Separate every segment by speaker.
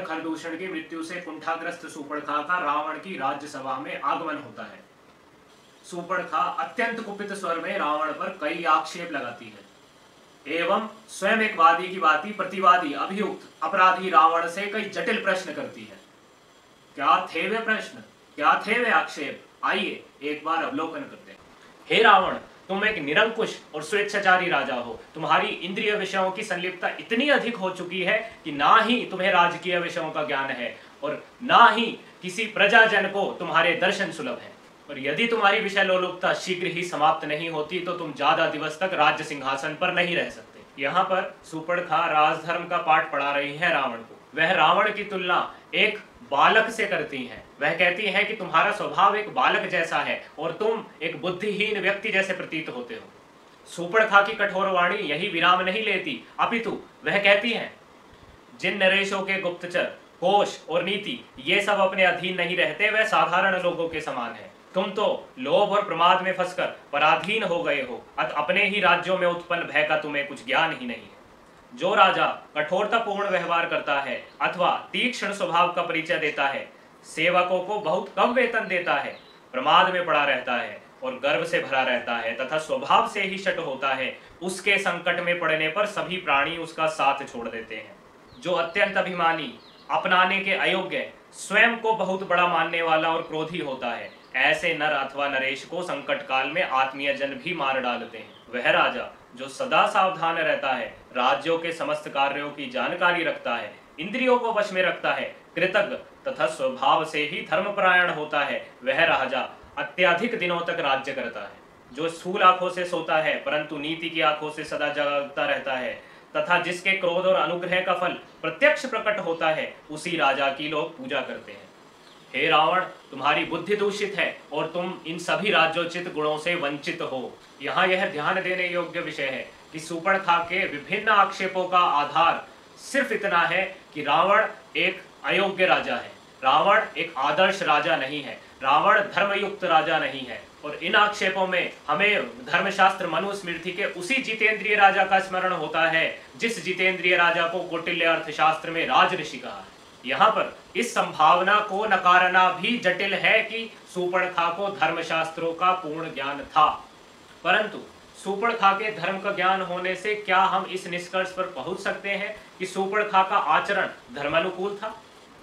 Speaker 1: खरदूषण की मृत्यु से कुंठाग्रस्त सूर्पणखा का रावण की राज्यसभा में आगमन होता है। सूर्पणखा अत्यंत कुपित स्वर में रावण पर कई आक्षेप लगाती है एवं स्वयं एक वादी की भांति प्रतिवादी अभियुक्त अपराधी रावण से कई जटिल प्रश्न करती है। क्या थे वे प्रश्न, क्या थे वे आक्षेप, आइए एक बार अवलोकन करते हैं। हे रावण, तुम एक निरंकुश और स्वेच्छाचारी राजा हो। तुम्हारी इंद्रिय विषयों की संलिप्तता इतनी अधिक हो चुकी है कि ना ही तुम्हें राजकीय विषयों का ज्ञान है और ना ही किसी प्रजाजन को तुम्हारे दर्शन सुलभ है। और यदि तुम्हारी विषय लोलुपता शीघ्र ही समाप्त नहीं होती तो तुम ज्यादा दिवस तक राज्य सिंहासन पर नहीं रह सकते। यहाँ पर सूर्पणखा राजधर्म का पाठ पढ़ा रही है रावण को। वह रावण की तुलना एक बालक से करती हैं। वह कहती है कि तुम्हारा स्वभाव एक बालक जैसा है और तुम एक बुद्धिहीन व्यक्ति जैसे प्रतीत होते हो। सूर्पणखा की कठोर वाणी यही विराम नहीं लेती, अपितु वह कहती है, जिन नरेशों के गुप्तचर, कोष और नीति ये सब अपने अधीन नहीं रहते वह साधारण लोगों के समान है। तुम तो लोभ और प्रमाद में फंसकर पराधीन हो गए हो, अत अपने ही राज्यों में उत्पन्न भय का तुम्हें कुछ ज्ञान ही नहीं है। जो राजा कठोरतापूर्ण व्यवहार करता है अथवा तीक्ष्ण स्वभाव का परिचय देता है, सेवकों को बहुत कम वेतन देता है, प्रमाद में पड़ा रहता है और गर्व से भरा रहता है तथा स्वभाव से ही शट होता है, उसके संकट में पड़ने पर सभी प्राणी उसका साथ छोड़ देते हैं। जो अत्यंत अभिमानी, अपनाने के अयोग्य, स्वयं को बहुत बड़ा मानने वाला और क्रोधी होता है, ऐसे नर अथवा नरेश को संकट काल में आत्मीय जन भी मार डालते हैं। वह राजा जो सदा सावधान रहता है, राज्यों के समस्त कार्यों की जानकारी रखता है, इंद्रियों को वश में रखता है, कृतज्ञ तथा स्वभाव से ही धर्मपरायण होता है, वह राजा अत्यधिक दिनों तक राज्य करता है। जो स्थूल आंखों से सोता है परंतु नीति की आंखों से सदा जागता रहता है तथा जिसके क्रोध और अनुग्रह का फल प्रत्यक्ष प्रकट होता है, उसी राजा की लोग पूजा करते हैं। हे रावण, तुम्हारी बुद्धि दूषित है और तुम इन सभी राज्योचित गुणों से वंचित हो। यहाँ यह ध्यान देने योग्य विषय है कि सूर्पणखा के विभिन्न आक्षेपों का आधार सिर्फ इतना है कि रावण एक अयोग्य राजा है, रावण एक आदर्श राजा नहीं है, रावण धर्मयुक्त राजा नहीं है। और इन आक्षेपों में हमें धर्मशास्त्र मनुस्मृति के उसी जितेंद्रिय राजा का स्मरण होता है जिस जितेंद्रिय राजा को कौटिल्य अर्थशास्त्र में राजऋषि कहा है। यहाँ पर इस संभावना को नकारना भी जटिल है कि सूर्पणखा को धर्मशास्त्रों का पूर्ण ज्ञान था, परंतु सूर्पणखा के धर्म का ज्ञान होने से क्या हम इस निष्कर्ष पर पहुंच सकते हैं कि सूर्पणखा का आचरण धर्मानुकूल था?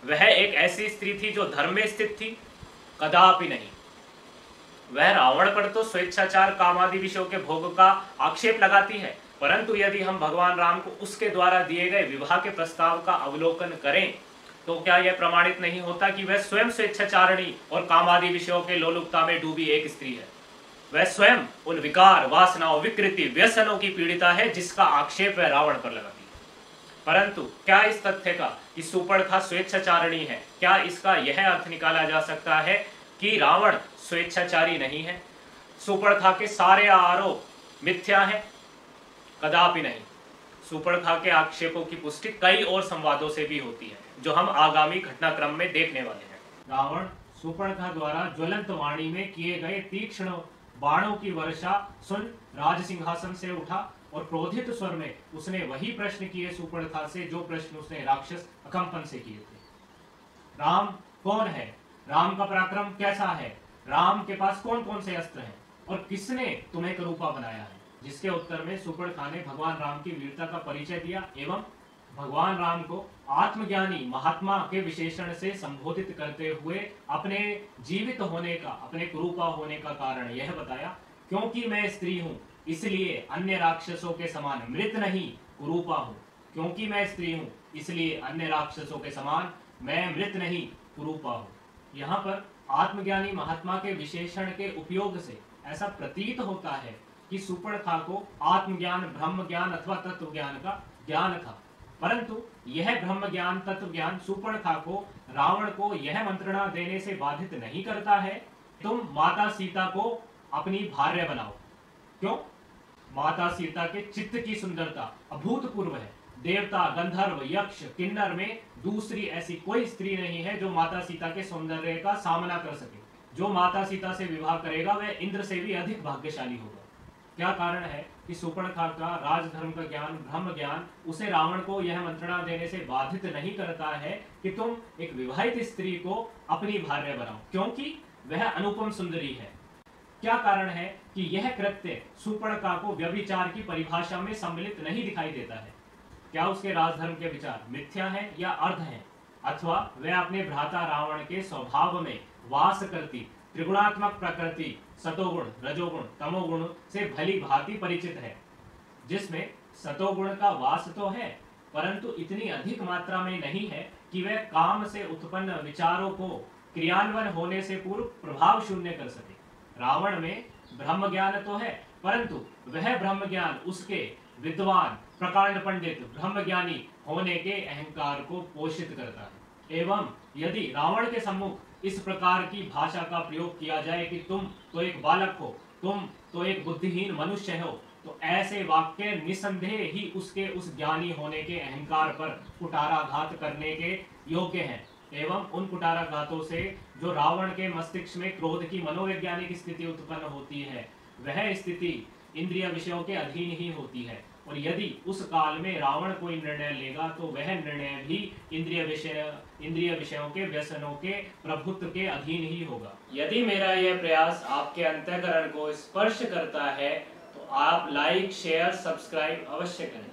Speaker 1: वह एक ऐसी स्त्री थी जो धर्म में स्थित थी? कदापि नहीं। वह रावण पर तो स्वेच्छाचार कामादि विषयों के भोग का आक्षेप लगाती है, परंतु यदि हम भगवान राम को उसके द्वारा दिए गए विवाह के प्रस्ताव का अवलोकन करें तो क्या यह प्रमाणित नहीं होता कि वह स्वयं स्वेच्छाचारिणी और कामादि विषयों के लोलुपता में डूबी एक स्त्री है? वह स्वयं उन विकार, वासनाओं, विकृति, व्यसनों की पीड़िता है जिसका आक्षेप वह रावण पर लगाती है। परंतु क्या इस तथ्य का कि सूर्पणखा स्वेच्छाचारिणी है, क्या इसका यह अर्थ निकाला जा सकता है कि रावण स्वेच्छाचारी नहीं है? सूर्पणखा के सारे आरोप मिथ्या हैं? कदापि नहीं। सूर्पणखा के आक्षेपों की पुष्टि कई और संवादों से भी होती है जो हम आगामी घटनाक्रम में देखने वाले हैं। रावण सूर्पणखा द्वारा ज्वलंत वाणी में किए गए तीक्ष्ण बाणों की वर्षा सुन राज सिंहासन से उठा और क्रोधित स्वर में उसने वही प्रश्न किए सूर्पणखा से जो प्रश्न उसने राक्षस अकंपन से किए थे। राम कौन है? राम का पराक्रम कैसा है? राम के पास कौन कौन से अस्त्र हैं और किसने तुम्हें करूपा बनाया है? जिसके उत्तर में सूर्पणखा ने भगवान राम की वीरता का परिचय दिया एवं भगवान राम को आत्मज्ञानी महात्मा के विशेषण से संबोधित करते हुए अपने जीवित होने का, अपने कुरूपा होने का कारण यह बताया, क्योंकि मैं स्त्री हूं इसलिए अन्य राक्षसों के समान मृत नहीं कुरूपा हूं। क्योंकि मैं स्त्री हूं इसलिए अन्य राक्षसों के समान मैं मृत नहीं कुरूपा हूं। यहाँ पर आत्मज्ञानी महात्मा के विशेषण के उपयोग से ऐसा प्रतीत होता है कि सूर्पणखा को आत्मज्ञान, ब्रह्म ज्ञान अथवा तत्व ज्ञान का ज्ञान था, परंतु यह ब्रह्म ज्ञान, तत्व ज्ञान सूर्पणखा को रावण को यह मंत्रणा देने से बाधित नहीं करता है, तुम माता सीता को अपनी भार्य बनाओ। क्यों? माता सीता के चित्त की सुंदरता अभूतपूर्व है। देवता, गंधर्व, यक्ष, किन्नर में दूसरी ऐसी कोई स्त्री नहीं है जो माता सीता के सौंदर्य का सामना कर सके। जो माता सीता से विवाह करेगा वह इंद्र से भी अधिक भाग्यशाली होगा। क्या कारण है कि सुपर्णखा का राजधर्म का ज्ञान, ब्रह्म ज्ञान उसे रावण को यह मंत्रणा देने से बाधित नहीं करता है कि तुम एक विवाहित स्त्री को अपनी भार्या बनाओ, क्योंकि वह अनुपम सुंदरी है? क्या कारण है कि यह कृत्य सुपर्णखा को व्यभिचार की परिभाषा में सम्मिलित नहीं दिखाई देता है? क्या उसके राजधर्म के विचार मिथ्या हैं या अर्ध हैं, अथवा वह अपने भ्राता रावण के स्वभाव में वास करती त्रिगुणात्मक प्रकृति सतोगुण, रजोगुण, तमोगुण से भली भांति परिचित है, जिसमें सतोगुण का वास तो है परंतु इतनी अधिक मात्रा में नहीं है कि वह काम से उत्पन्न विचारों को क्रियान्वयन होने से पूर्व प्रभाव शून्य कर सके। रावण में ब्रह्म ज्ञान तो है परंतु वह ब्रह्म ज्ञान उसके विद्वान, प्रकांड पंडित, ब्रह्मज्ञानी होने के अहंकार को पोषित करता है। एवं यदि रावण के सम्मुख इस प्रकार की भाषा का प्रयोग किया जाए कि तुम तो एक बालक हो, तुम तो एक बुद्धिहीन मनुष्य हो, तो ऐसे वाक्य निसंदेह ही उसके उस ज्ञानी होने के अहंकार पर कुठाराघात करने के योग्य हैं। एवं उन कुठाराघातों से जो रावण के मस्तिष्क में क्रोध की मनोवैज्ञानिक स्थिति उत्पन्न होती है, वह स्थिति इंद्रिय विषयों के अधीन ही होती है। और यदि उस काल में रावण कोई निर्णय लेगा तो वह निर्णय भी इंद्रिय विषयों के व्यसनों के प्रभुत्व के अधीन ही होगा। यदि मेरा यह प्रयास आपके अंतःकरण को स्पर्श करता है तो आप लाइक, शेयर, सब्सक्राइब अवश्य करें।